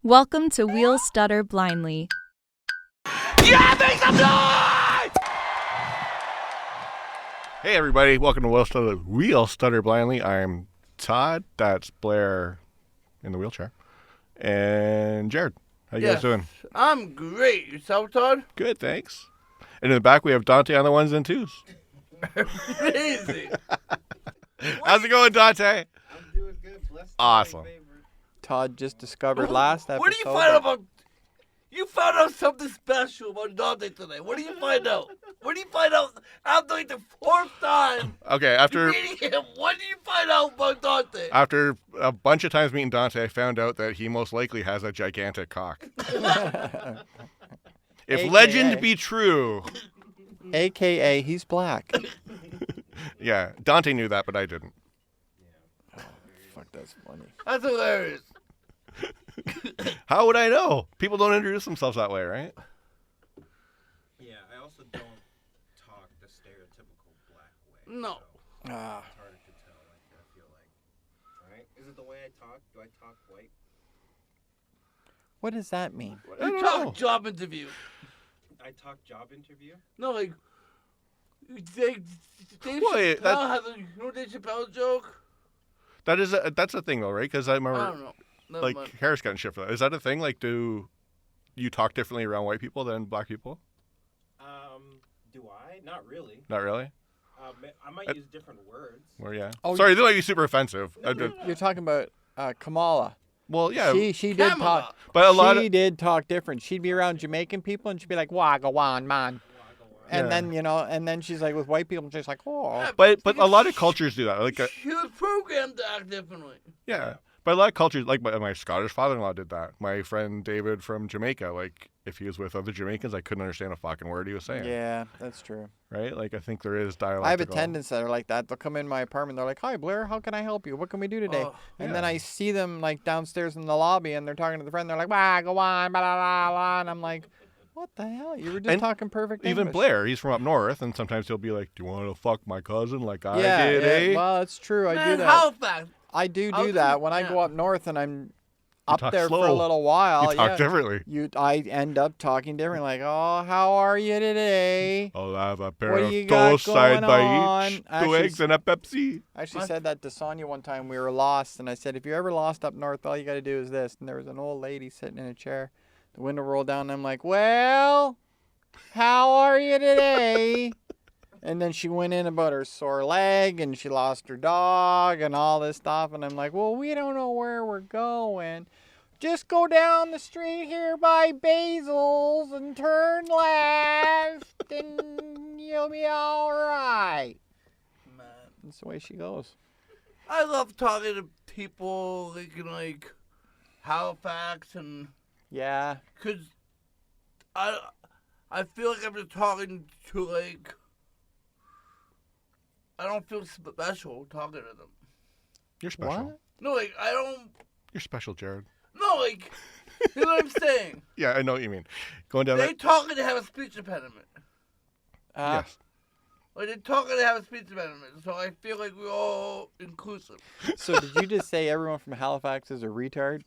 Welcome to Wheel Stutter Blindly. Yeah, make some noise! Hey everybody, welcome to Wheel Stutter Blindly. I'm Todd, that's Blair in the wheelchair, and Jared. How you guys doing? I'm great. Yourself, Todd? Good, thanks. And in the back we have Dante on the ones and twos. Amazing. How's it going, Dante? I'm doing good. Blessed. Awesome. Todd just discovered last episode. What do you find out about? You found out something special about Dante today. What do you find out? What do you find out after like the fourth time Okay, after meeting him? What do you find out about Dante? after a bunch of times meeting Dante, I found out that he most likely has a gigantic cock. If AKA. legend be true. AKA, he's black. Yeah, Dante knew that, but I didn't. Fuck, that's funny. That's hilarious. How would I know? People don't introduce themselves that way, right? Yeah, I also don't talk the stereotypical black way. No. So it's harder to tell, I feel like. Right? Is it the way I talk? Do I talk white? What does that mean? I You don't talk know. job interview. I talk job interview? No, like Dave Wait, Chappelle has a, you know Dave Chappelle's joke? That's a thing though, right? Because I I remember don't know. Never like mind. Harris got in shit for that. Is that a thing? Like, do you talk differently around white people than black people? Do I? Not really. Not really. I might use different words. Or yeah. Oh, Sorry, this might be super offensive. You're talking about Kamala. Well, yeah, She did Kamala. talk. but a lot She of did talk different. She'd be around Jamaican people and she'd be like, "Wagawan, man." And Yeah. then then she's like with white people and she's like, "Oh." but a lot of cultures do that. Like, She was programmed to act differently. yeah. But a lot of cultures, like my Scottish father-in-law did that. My friend David from Jamaica, like if he was with other Jamaicans, I couldn't understand a fucking word he was saying. Yeah, that's true. Right? Like I think there is dialogue. I have attendants that are like that. They'll come in my apartment. They're like, "Hi, Blair. How can I help you? What can we do today?" Oh, And then I see them like downstairs in the lobby, and they're talking to the friend. They're like, "Wah, go on, blah, blah, blah, blah," and I'm like, "What the hell? You were just And talking perfect Even English." Blair, he's from up north, and sometimes he'll be like, "Do you want to fuck my cousin like I Yeah, did, eh?" well, it's true. I do Man, that. Halifax. I do I'll that do- when I go yeah. up north and I'm up talk there for a slow. little while. You talk differently. I end up talking different. Like, "Oh, how are you today?" I'll have a pair What do of you got toast side going by on? each, two Actually, eggs and a Pepsi. I actually said that to Sonia one time. We were lost, and I said, "If you're ever lost up north, all you got to do is this." And there was an old lady sitting in a chair. The window rolled down, and I'm like, "Well, how are you today?" And then she went in about her sore leg, and she lost her dog, and all this stuff. And I'm like, "Well, we don't know where we're going. Just go down the street here by Basil's and turn left, and you'll be all right." Man. That's the way she goes. I love talking to people like in like Halifax and Yeah. cause I feel like I'm just talking to like I don't feel special talking to them. You're special. What? No, like I don't. You're special, Jared. No, like you know what I'm saying. Yeah, I know what you mean. Going down They that. talking to have a speech impediment. Yes. Like they talking to have a speech impediment. So I feel like we're all inclusive. So did you just say everyone from Halifax is a retard?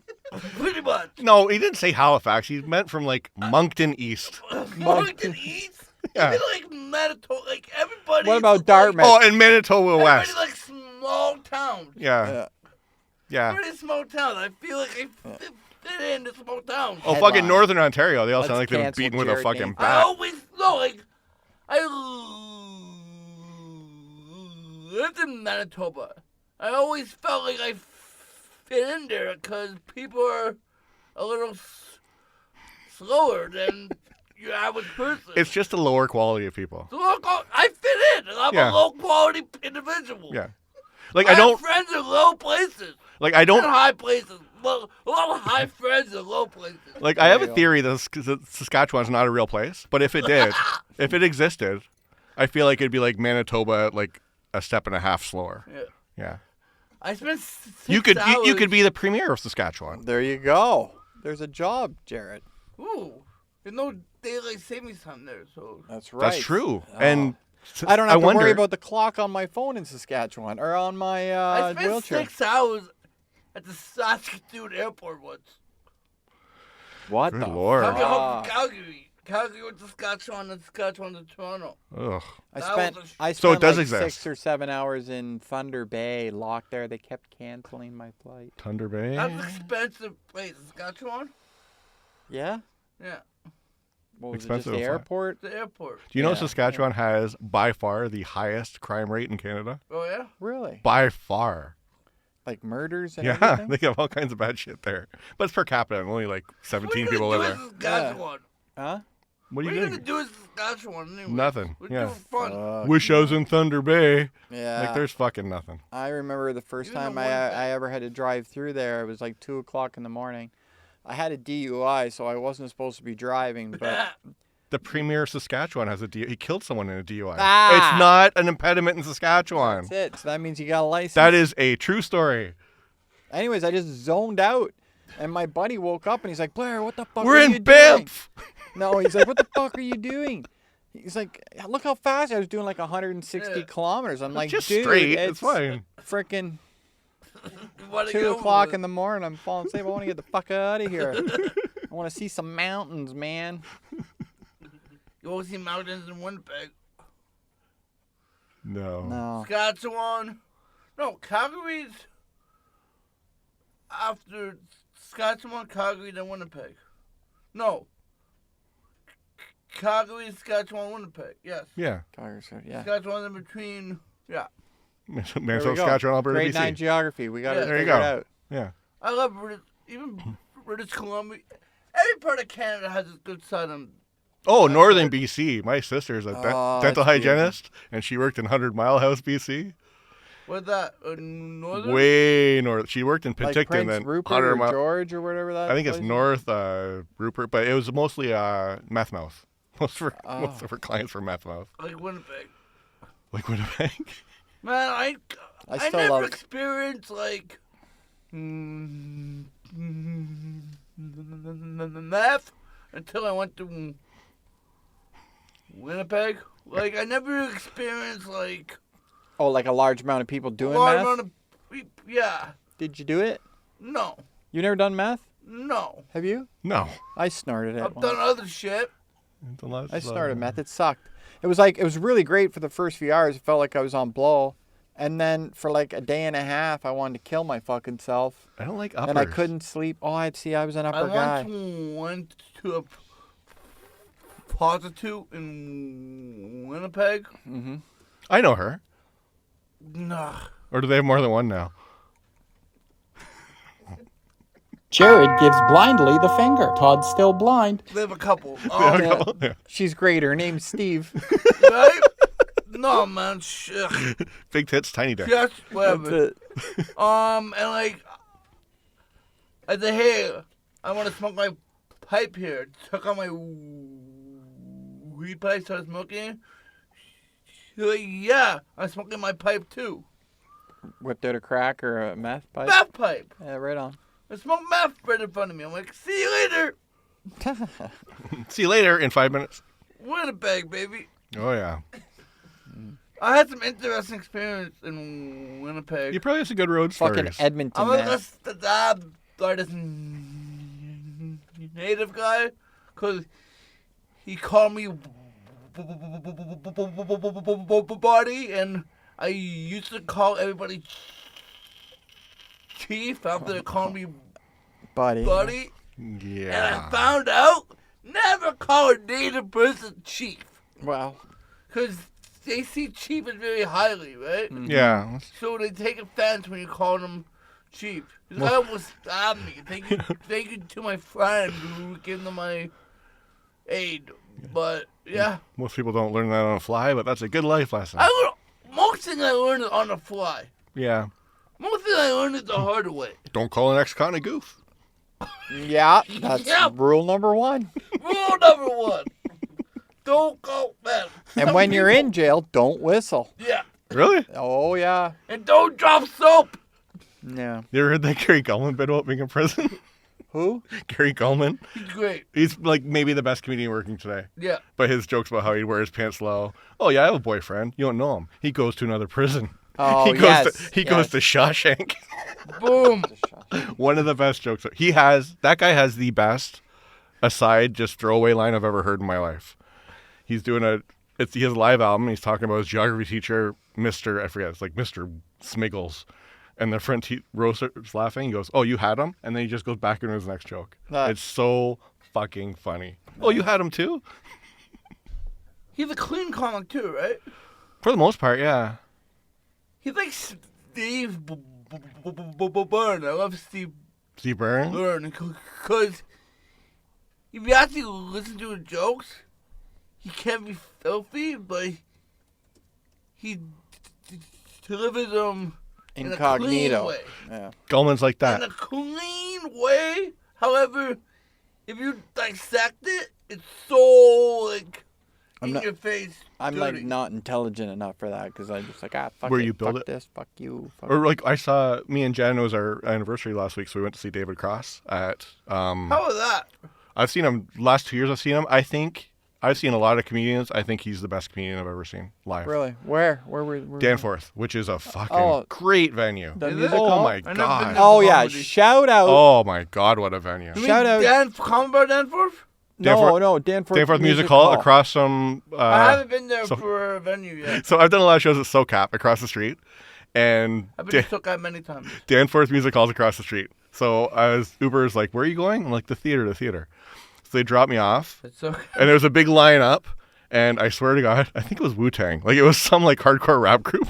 Pretty much. No, he didn't say Halifax. He meant from like Moncton East. Moncton East. Yeah. Even like Manitoba, like everybody. What about like, Dartmouth? Oh, and Manitoba Everybody West. like small towns. Yeah. Yeah. Pretty small towns. I feel like I fit in the small towns. Oh, Headline. fucking Northern Ontario. They all Let's sound like they've been cancel beaten with a Jared fucking Nate. I bat. always no like I lived in Manitoba. I always felt like I fit in there because people are a little slower than your average person. It's just a lower quality of people. So I fit in. I'm Yeah. a low quality individual. Yeah. Like I I don't have friends in low places. like I Not don't high places. Well, a lot of high friends in low places. like I have There a you go. theory that Saskatchewan's not a real place, but if it did, if it existed, I feel like it'd be like Manitoba like a step and a half slower. Yeah. Yeah. I spent 6 You could hours. you could be the premier of Saskatchewan. There you go. There's a job, Jared. Ooh, there's no daylight savings time there, so That's right. That's true. Oh. And I don't have to wonder, worry about the clock on my phone in Saskatchewan or on my I spent wheelchair. 6 hours at the Saskatoon airport once. What Good the? Lord. Coming home fuck? from Calgary. Calgary went to Saskatchewan and Saskatchewan to Toronto. Ugh. I That spent was I So it spent does like exist. 6 or 7 hours in Thunder Bay, locked there. They kept canceling my flight. Thunder Bay. That's an expensive place. Saskatchewan? Yeah. Yeah. What was it? Just Expensive the to fly. airport? The airport. Do you know Yeah, Saskatchewan has by far the highest crime rate in Canada? Oh, yeah? Really? By far. Like murders and Yeah, everything? they have all kinds of bad shit there. But it's per capita, and only like 17 What people are live you there. gonna do in Saskatchewan? Huh? What are What you are you gonna doing? do in Saskatchewan anyway? Nothing, We're yeah. doing fun. Fuck. Wish I was in Thunder Bay. Yeah. Like, there's fucking nothing. I remember the first Even time the I one that- I ever had to drive through there. It was like 2 o'clock in the morning. I had a DUI, so I wasn't supposed to be driving. But The premier of Saskatchewan has a DUI. He killed someone in a DUI. Ah! It's not an impediment in Saskatchewan. that's it. So that means you got a license. That is a true story. Anyways, I just zoned out, and my buddy woke up and he's like, "Blair, what the fuck We're are in you doing?" Banff. No, he's like, "What the fuck are you doing?" He's like, "Look how fast I was doing, like 160 Yeah. kilometers." I'm like, Just "Dude, straight. it's It's fine. freaking You wanna 2 get over o'clock with in the morning. I'm falling asleep. I want to get the fuck out of here. I want to see some mountains, man." You always see mountains in Winnipeg. No. No. Saskatchewan. No, Calgary's after Saskatchewan, Calgary, then Winnipeg. No. Calgary, Saskatchewan, Winnipeg. Yes. Yeah. Yeah. Saskatchewan in between. Yeah. Manitoba, There we go. Saskatchewan, Alberta, Grade 9 BC. geography. We got Yeah. it There you figured go. out. Yeah. I love even British Columbia. Every part of Canada has its good side on. Oh, northern BC. My sister's a Oh, dental that's beautiful. hygienist, and she worked in 100 Mile House, BC. What's that? Northern? Way north. She worked in Like Penticton, Prince then Rupert 100 or Mile. George or whatever that I think it's place is? north Rupert, but it was mostly meth mouth. Most of her clients were meth mouth. Like Winnipeg. Like Winnipeg. Man, I still never love- experienced like meth until I went to Winnipeg. Like I never experienced like Oh, like a large amount of people doing large meth? amount of yeah. Did you do it? No. You never done meth? No. Have you? No. I snorted it I've once. done other shit. I snorted meth. It sucked. It was really great for the first few hours. It felt like I was on blow. And then for like a day and a half, I wanted to kill my fucking self. I don't like uppers. And I couldn't sleep. Oh, I was an upper I guy. went to a prostitute in Winnipeg. Mm-hmm. I know her. Nah. Or do they have more than one now? Jared gives blindly the finger. Todd's still blind. They have a couple. Yeah. She's great. Her name's Steve. Right? No, man. Shit. Big tits, tiny dick. Just That's whatever. it. And like, I said, hey, I want to smoke my pipe here. Took out my weed pipe, started smoking. She's like, yeah, I'm smoking my pipe too. Whipped out a crack or a meth pipe. Meth pipe. Yeah, right on. I smoked meth right in front of me. I'm like, see you later. See you later in 5 minutes. Winnipeg, baby. Oh, yeah. I had some interesting experience in Winnipeg. You probably have some good road Fucking stories. Edmonton, I'm man. this native guy, cause he called me buddy, and I used to call everybody chief after they called me Buddy. buddy, and I Yeah. found out never call a native person chief, Wow. cause they see chief as very highly, right? Yeah. So they take offense when you call them chief. This guy almost stabbed me. Thank you to my friend who gave them my aid. But yeah, Most people don't learn that on the fly, but that's a good life lesson. most things I learned is on the fly. Yeah. Most things I learned is the hard way. Don't call an ex-con a goof. Yeah, that's Yep. rule number 1. Rule number 1: don't go, man. And Some when you're people- in jail, don't whistle. yeah, Really? Oh, yeah. and don't drop soap. Yeah. You ever heard that Gary Gulman bit about being in prison? Who? Gary Gulman. He's great. He's like maybe the best comedian working today. Yeah, But his jokes about how he wears pants low. Oh yeah, I have a boyfriend. You don't know him. He goes to another prison. Oh, he goes yes. he goes to Shawshank. boom. One of the best jokes. That guy has the best aside, just throwaway line I've ever heard in my life. He's doing he has a live album. He's talking about his geography teacher, I forget, it's like Mr. Smiggles. And the front row starts laughing. He goes, "Oh, you had him?" And then he just goes back into his next joke. It's so fucking funny. Oh, you had him too? He's a clean comic too, right? For the most part, yeah. He's like Steve Byrne. I love Steve Byrne? Byrne because if you actually listen to his jokes, he can't be filthy, but he delivers them Incognito. in a clean way. Yeah. Gulman's like that. In a clean way. However, if you dissect it, it's so like in your face. I'm dirty. like not intelligent enough for that because I'm just like, fuck Where it, you build fuck it? this, fuck you. Fuck Or like I saw, me and Jen, it was our anniversary last week, so we went to see David Cross at. How was that? I've seen him last 2 years. I've seen him. I think I've seen a lot of comedians. I think he's the best comedian I've ever seen live. Really? Where were Danforth, which is a fucking great venue. The Is it? music Oh hall? my I've never been god. to- Oh yeah! Comedy. Shout out. Oh my god, what a venue. You mean Shout out- Danforth? No, Danforth Music Hall across from. I haven't been there so- for a venue yet. So I've done a lot of shows at SoCap across the street, and I've been to SoCal many times. Danforth Music Hall's across the street. So Uber's like, "Where are you going?" I'm like, "The theater." So they dropped me off, It's so and there was a big line up, and I swear to God, I think it was Wu-Tang. Like it was some like hardcore rap group.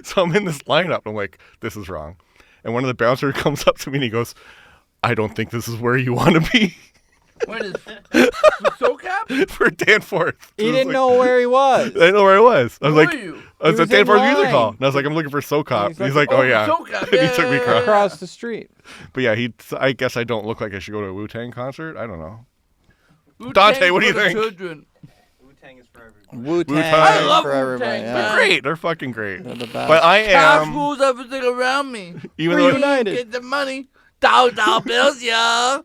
So I'm in this lineup, and I'm like, "This is wrong." And one of the bouncers comes up to me and he goes, "I don't think this is where you want to be." Where is SoCal? For Danforth. He didn't know where he was. I didn't know where I was. I was Where like, are you? I was He at was in Danforth Music line. Hall. And I was like, I'm looking for SoCop. He's He's like, like, oh, oh, yeah. SoCap, And he took me yeah. across. Across the street. But yeah, I guess I don't look like I should go to a Wu-Tang concert. I don't know. Wu-Tang Dante, what do you for the think? Children. Wu-Tang is for everyone. Wu-Tang. I love for Wu-Tang, everybody. man. They're Yeah. great. They're fucking great. They're the best. But I Cash am, rules everything around me. even We're though, united. Get the money. Dollar bills, yeah.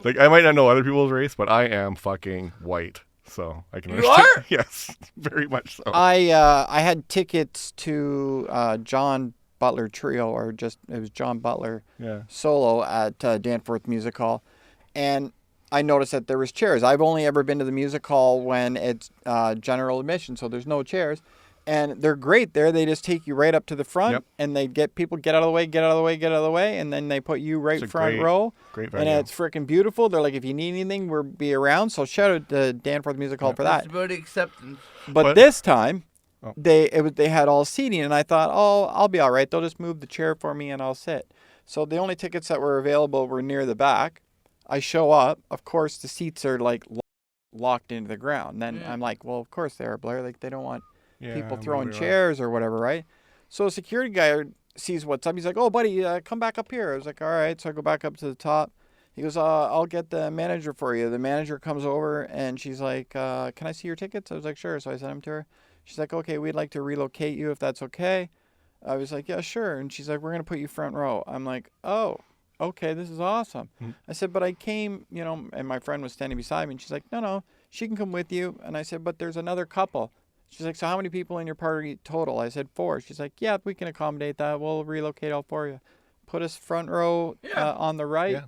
like, I might not know other people's race, but I am fucking white. So I can You understand. are? Yes, very much so. I had tickets to John Butler Trio, or just it was John Butler Yeah. solo at Danforth Music Hall, and I noticed that there was chairs. I've only ever been to the music hall when it's general admission, so there's no chairs. And they're great there. They just take you right up to the front, Yep. and they get people get out of the way, get out of the way, get out of the way, and then they put you right It's a front great- row. great And venue. it's freaking beautiful. They're like, if you need anything, we'll be around. So shout out to Danforth Music Hall for that. That's very acceptance. But this time, Oh. they had all seating, and I thought, oh, I'll be all right. They'll just move the chair for me, and I'll sit. So the only tickets that were available were near the back. I show up. Of course, the seats are like locked into the ground. Then Yeah. I'm like, well, of course they are, Blair. Like they don't want Yeah, people throwing maybe chairs or whatever, right? So a security guy sees what's up. He's like, oh, buddy, come back up here. I was like, all right. So I go back up to the top. He goes, I'll get the manager for you. The manager comes over, and she's like, can I see your tickets? I was like, sure. So I sent them to her. She's like, okay, we'd like to relocate you if that's okay. I was like, yeah, sure. And she's like, we're going to put you front row. I'm like, oh, okay, this is awesome. I said, but I came, and my friend was standing beside me, and she's like, no, she can come with you. And I said, but there's another couple. She's like, so how many people in your party total? I said, 4. She's like, yeah, we can accommodate that. We'll relocate all 4 of you. Put us front row on the right. Yeah.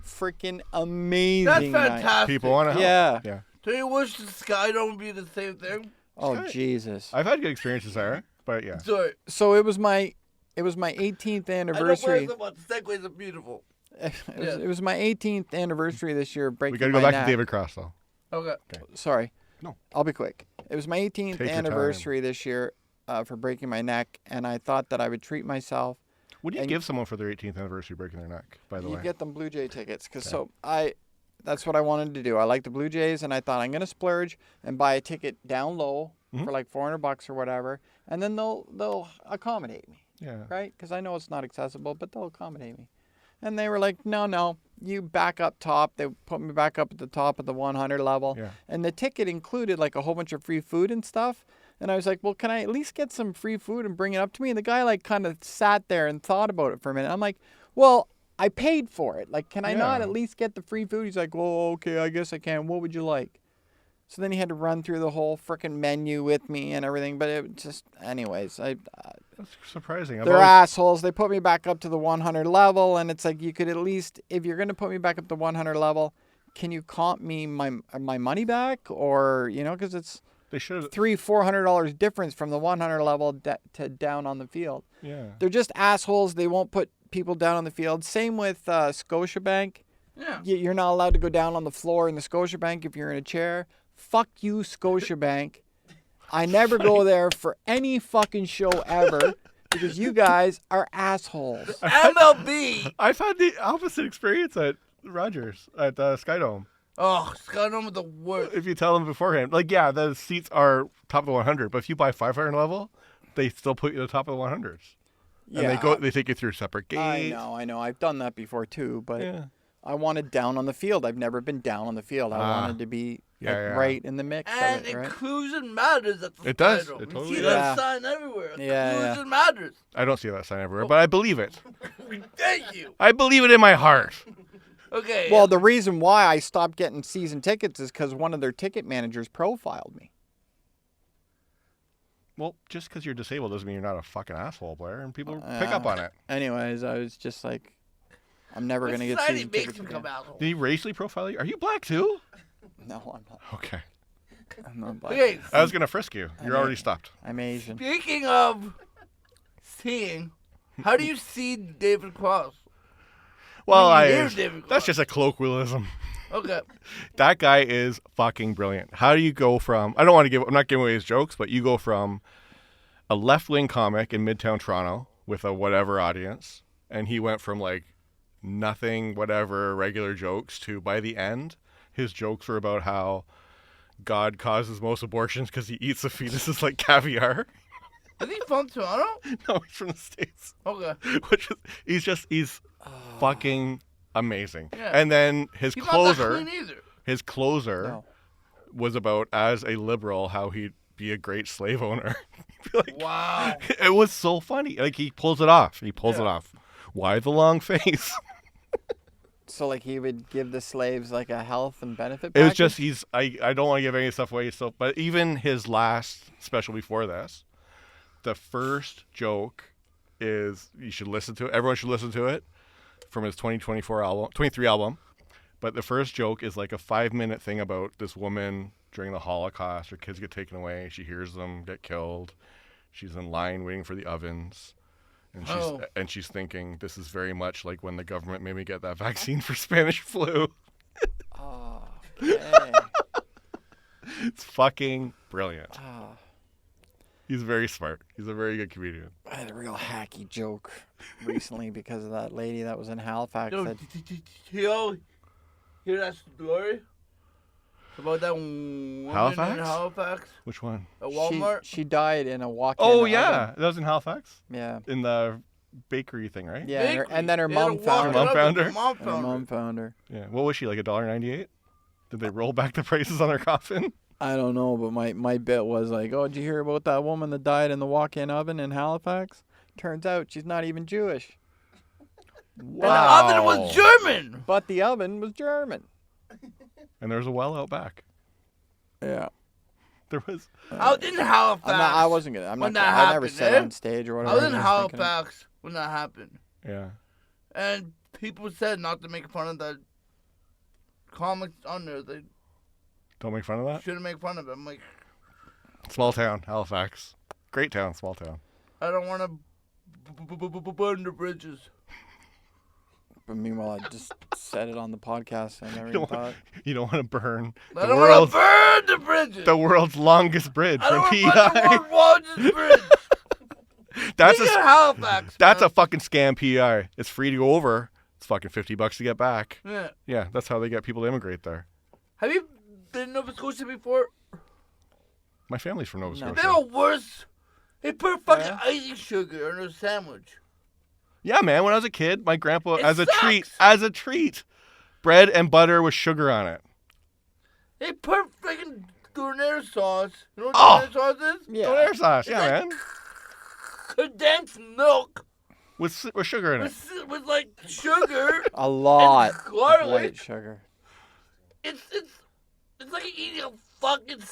Freaking amazing. That's night. fantastic. People want to help. Yeah. Yeah. Do you wish the sky don't be the same thing? Oh, Good. Jesus. I've had good experiences there, but yeah. Sorry. So it was my 18th anniversary. I know what the segues are beautiful. It was my 18th anniversary this year. Breaking We got to my go back neck. to David Cross, though. Okay. Sorry. No. I'll be quick. It was my 18th Take your anniversary this year for breaking my neck, and I thought that I would treat myself. What do you And- give someone for their 18th anniversary breaking their neck, by the You way? get them Blue Jay tickets, that's what I wanted to do. I like the Blue Jays, and I thought I'm gonna splurge and buy a ticket down low Mm-hmm. for like $400 or whatever, and then they'll accommodate me, Yeah. right? Because I know it's not accessible, but they'll accommodate me. And they were like, no, you back up top. They put me back up at the top of the 100 level, Yeah. and the ticket included like a whole bunch of free food and stuff. And I was like, well, can I at least get some free food and bring it up to me? And the guy like kind of sat there and thought about it for a minute. I'm like, well, I paid for it. Like, can I not Yeah. at least get the free food? He's like, well, okay, I guess I can. What would you like? So then he had to run through the whole freaking menu with me and everything. But it just, anyways, That's surprising. I've they're always- assholes. They put me back up to the 100 level. And it's like, you could at least, if you're going to put me back up to 100 level, can you comp me my money back? Or, because it's They should. $300-$400 difference from the 100 level to down on the field. Yeah. They're just assholes. They won't put people down on the field. Same with Scotiabank. Yeah. You're not allowed to go down on the floor in the Scotiabank if you're in a chair. Fuck you, Scotiabank. I never go there for any fucking show ever because you guys are assholes. MLB. I've had the opposite experience at Rogers at Skydome. Oh, Skydome is the worst. If you tell them beforehand, the seats are top of the 100, but if you buy 500 level, they still put you at the top of the 100s. And they take you through separate gates. I know. I've done that before too, but Yeah. I wanted down on the field. I've never been down on the field. I wanted to be right in the mix And of it, right? inclusion matters at the It does. Skydome. It totally You see does. that sign everywhere. Yeah, Inclusion matters. I don't see that sign everywhere, but I believe it. Thank you. I believe it in my heart. Okay. Well, the reason why I stopped getting season tickets is because one of their ticket managers profiled me. Well, just because you're disabled doesn't mean you're not a fucking asshole, Blair, and people pick up on it. Anyways, I was just like, I'm never going to get society season makes tickets him again. come out. Did he racially profile you? Are you black too? No, I'm not. Okay. I'm not black. Okay. I was going to frisk you. You're already stopped. I'm Asian. Speaking of seeing, how do you see David Cross? Well, When you hear David that's Cross. just a colloquialism. Okay. That guy is fucking brilliant. How do you go from, I'm not giving away his jokes, but you go from a left-wing comic in Midtown Toronto with a whatever audience, and he went from like nothing, whatever, regular jokes to, by the end, his jokes were about how God causes most abortions because he eats the fetuses like caviar. Is he from Toronto? No, he's from the States. Okay. He's fucking amazing. Yeah. And then his He's not that closer, clean either. No. was about, as a liberal, how he'd be a great slave owner. Like, Wow. it was so funny. Like, he pulls it off. Why the long face? So, like, he would give the slaves, like, a health and benefit It was package? just, I don't want to give any stuff away. So, but even his last special before this, the first joke is, you should listen to it. Everyone should listen to it, from his 23 album. But the first joke is like a 5-minute thing about this woman during the Holocaust. Her kids get taken away. She hears them get killed. She's in line waiting for the ovens. And she's thinking, this is very much like when the government made me get that vaccine for Spanish flu. Oh, okay. It's fucking brilliant. Oh, He's very smart. He's a very good comedian. I had a real hacky joke recently because of that lady that was in Halifax. Yo, That, you hear that story about that woman Halifax? in Halifax Which one? at Walmart? she died in a walk-in Oh, oven. yeah. That was in Halifax? Yeah. In the bakery thing, right? Yeah, and then her They had mom to found walk her. it up, Her and Mom Her found mom her. found her. Yeah. What was she, like $1.98? Did they roll back the prices on her coffin? I don't know, but my bit was like, oh, did you hear about that woman that died in the walk-in oven in Halifax? Turns out she's not even Jewish. Wow. And the oven was German. But the oven was German. And there was a well out back. Yeah. There was. I was in Halifax. I wasn't gonna. I'm when not. that I never happened, said eh? on stage or I whatever. was in just thinking of- Halifax when that happened. Yeah. And people said not to make fun of the comics on there. They Don't make fun of that. shouldn't make fun of it. I'm like, Small town, Halifax. Great town, small town. I don't want to burn the bridges. But meanwhile, I just said it on the podcast. I never You even don't, thought. you don't want to burn I the don't want to world's, burn the bridges. the world's longest bridge I from don't want to burn the PEI. world's largest bridge. That's Speaking of a Halifax. that's man. a fucking scam. PEI. It's free to go over. It's fucking $50 to get back. Yeah. Yeah, that's how they get people to immigrate there. Have you been in Nova Scotia before? My family's from Nova No. Scotia. They were worse. They put fucking yeah? icing sugar on their sandwich. Yeah, man. When I was a kid, my grandpa, It as a sucks. treat, bread and butter with sugar on it. They put freaking donair sauce. You know what Oh! donair sauce is? Yeah. Donair sauce, yeah, like- man. Condensed milk With sugar in it. with like sugar. A lot And of garlic. white sugar. It's like eating a fucking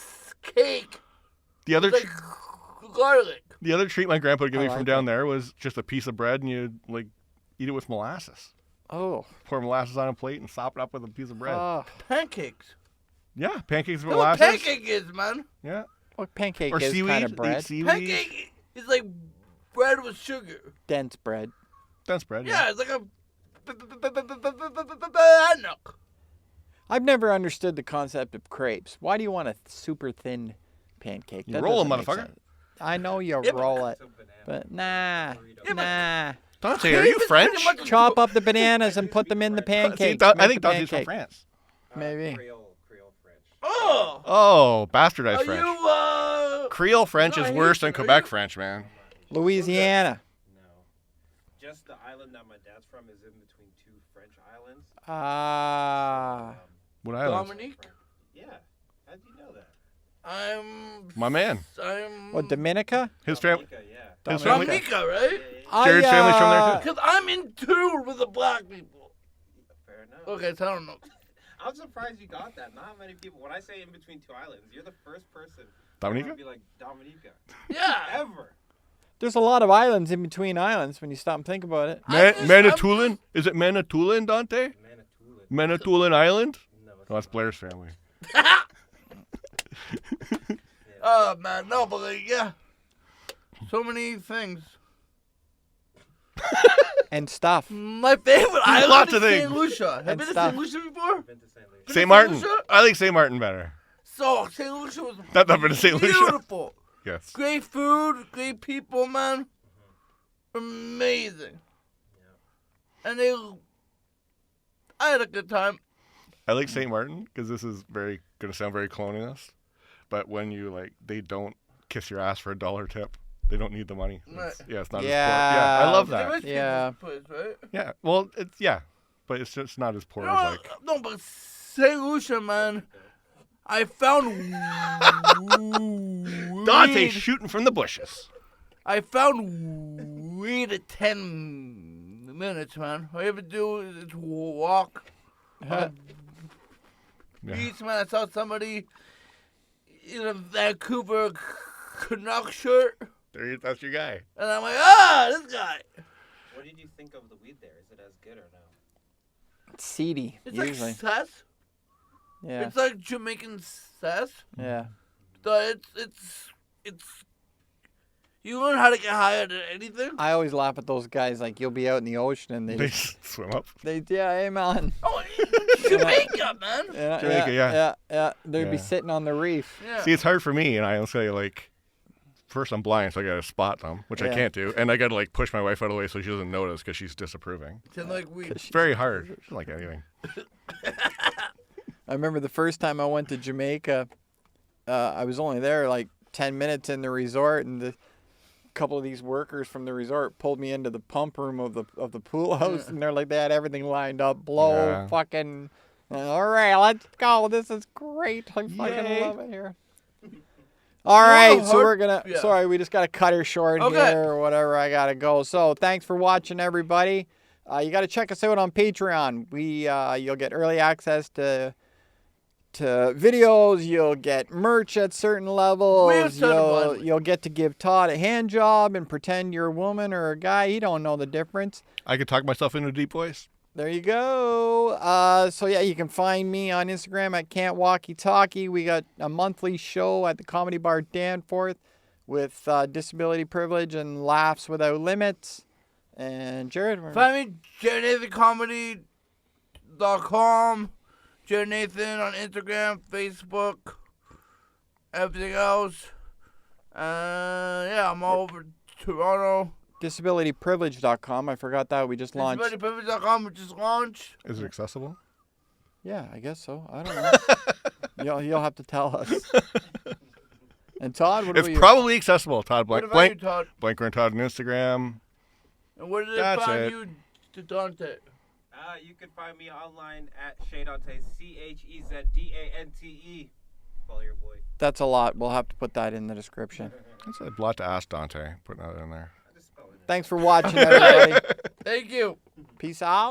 cake. The other With, like garlic. the other treat my grandpa would give I me from like down there was just a piece of bread and you'd like eat it with molasses. Oh. Pour molasses on a plate and sop it up with a piece of bread. Pancakes. Yeah, pancakes with You know what molasses. pancake is, man? Yeah. What pancake Or is seaweed. kind of They eat bread? seaweed. Pancake is like bread with sugar. Dense bread. That's bread. Yeah, it's like a banana. I've never understood the concept of crepes. Why do you want a super thin pancake? You That roll 'em, doesn't make motherfucker. sense. I know you Yeah, but- roll it, Some banana. but nah, Burrito. nah. Dante, are you Crepe is French? pretty much a- Chop up the bananas and put them in the See, pancake. I Make think the Dante's from pancake. France. Maybe. Creole French. Oh, Oh, bastardized are French. you Creole French No, is I worse hate than you. Are Quebec you- French, man. Louisiana. No. Just the island that my dad's from is in between two French islands. Ah. What island? Dominique? Yeah. How did you know that? My man. I'm. What, Dominica? His family. Dominica, yeah. His family. Dominica, right? Jared's family's from there, too. Because I'm in tune with the black people. Fair enough. Okay, so I don't know. I'm surprised you got that. Not many people. When I say in between two islands, you're the first person. Dominica? To be like Dominica. Yeah. Ever. There's a lot of islands in between islands when you stop and think about it. Manitoulin? Is it Manitoulin, Dante? Manitoulin. Manitoulin Island? No, it's Oh, that's not. Blair's family. Oh, man, no, but like, yeah. So many things. And stuff. My favorite island lots is of things. St. Lucia. Have you And been to stuff. St. Lucia before? I've been to St. Louis. St. Martin. Lucia? I like St. Martin better. So, St. Lucia was Not that been to St. Lucia. beautiful. Yes. Great food, great people, man. Amazing. And I had a good time. I like St. Martin because this is very going to sound very colonialist. But when you they don't kiss your ass for $1 tip. They don't need the money. Right. It's not Yeah. as poor. Yeah, I love The that. rich Yeah. people's place, right? Yeah. Well, but it's just not as poor No, as no, but St. Lucia, man. I found Dante weed. shooting from the bushes. I found weed at 10 minutes, man. All you ever do is walk on the Yeah. beach, man. I saw somebody in a Vancouver Canuck shirt, That's your guy. and I'm like, this guy. What did you think of the weed there? Is it as good or no? It's seedy, It's usually. like cess. Yeah. It's like Jamaican cess. Yeah. So it's. You learn how to get higher than anything. I always laugh at those guys. Like, you'll be out in the ocean and They they just, swim up. hey, man. Oh, Jamaica, man. Yeah, Jamaica, yeah. They'd be Yeah. sitting on the reef. Yeah. See, it's hard for me, and I'll say first I'm blind, so I gotta spot them, which I Yeah. can't do, and I gotta push my wife out of the way so she doesn't notice because she's disapproving. It's like weed. It's very hard. She doesn't like anything. I remember the first time I went to Jamaica, I was only there 10 minutes in the resort, and a couple of these workers from the resort pulled me into the pump room of the pool house, and they had everything lined up, Yeah. fucking. All right, let's go. This is great. I fucking Yay. love it here. All right, so hard- we're gonna. yeah. Sorry, we just gotta cut her short Okay. here or whatever. I gotta go. So thanks for watching, everybody. You gotta check us out on Patreon. You'll get early access to videos. You'll get merch at certain levels. Stutter Blindly. You'll get to give Todd a hand job and pretend you're a woman or a guy. He don't know the difference. I could talk myself into a deep voice. There you go. So yeah, you can find me on Instagram at Can't Walkie Talkie. We got a monthly show at the Comedy Bar Danforth with Disability Privilege and Laughs Without Limits. And Jared, Find me JaredNathanComedy.com. Jared Nathan on Instagram, Facebook, everything else. Yeah, I'm all over Toronto. DisabilityPrivilege.com. I forgot that. We just launched. DisabilityPrivilege.com, which just launched. Is it accessible? Yeah, I guess so. I don't know. you'll have to tell us. And Todd, what It's about you? probably accessible. Todd What about you, Todd? Blenkhorn Todd on Instagram. And where did they That's find it. you, to Dante? You can find me online at Shedante, CHEZDANTE. Follow your boy. That's a lot. We'll have to put that in the description. That's a lot to ask Dante. Putting that in there. I just spell it. Thanks for watching, everybody. Thank you. Peace out.